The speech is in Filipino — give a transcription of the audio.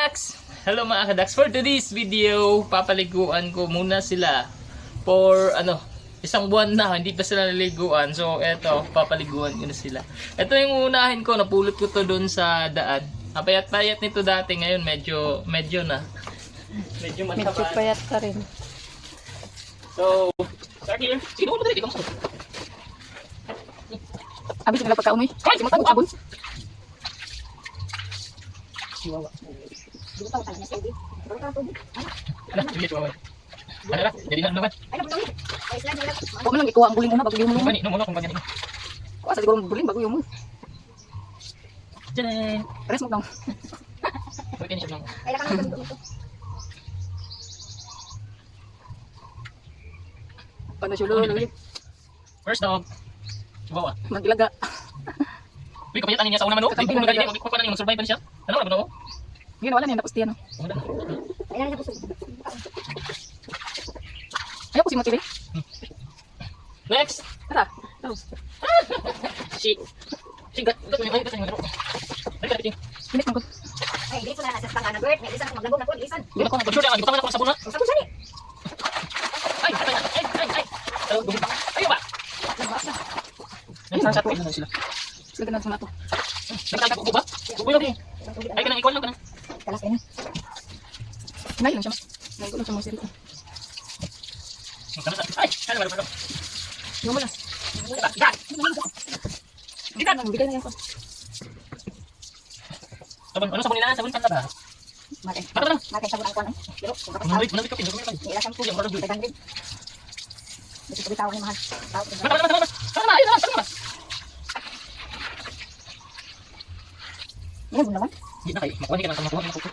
Kadax! Hello mga Kadax. For today's video, papaliguan ko muna sila for isang buwan na, hindi pa sila naliguan. So eto, papaliguan ko na sila. Ito yung unahin ko, napulot ko to doon sa daan. Payat-payat nito dati, ngayon medyo na. Medyo mataba. Medyo payat ka rin. So, start here. Sige, mo dito. Abis nila pagkaunoy. Ay, simutan mo sabon. Chihuahua. Sige, chihuahua. Ano ba? Jadi na naman. Huwag mo lang ikuha ang buling muna bago yung mo. Kung muna kung ganyan. Kuha sa siguro ang buling bago yung mo. Diyan. Rest mo lang. Okay, siya lang. Paano siya lululit? First dog. Chihuahua. Maglaga. Uy, kapayataan niya sa una man, no? Uy, kung magaling niya, magkukuha na niya, mag-survive pa niya. Ano na ba, no? Ngayon wala na yung napustiyan. Wala. Ayaw po si Motive. Next! Tara. Tara. Si gat mo yung gat mo. Ay, gat. Bilis mo ko. Ay, dito na sa tangana, Bert. May isa na maglagong na po, ilisan. Hindi ko na pag-sure ako, butang na ako sa sabon. Sa kusa ni. Ay. Ayo ba? Ay, sa to sila. Sila ganun sa nato. Nagtagpo ko ba? Bubuyo din. Ay, kanang ikaw lang kanang. Kalas kayo. Ngayon lang siya. Ngayon ko lang siya mga sirito. Ay, ano ba? Yung mula. Gat. Hindi ka nang bigay na yan ko. Sabon, ano sabon nila? Sabon pan na ba? Mate. Mata lang. Mate sabon ang kuan eh. Pero kung kapag Munawit ka pinto mo. ila shampoo yung product dagan din. Ito ko bitawan ni mahal. Tawag ko. Mata. Ayun naman. Ano naman? Hindi na kayo. Makuha ka lang makuha.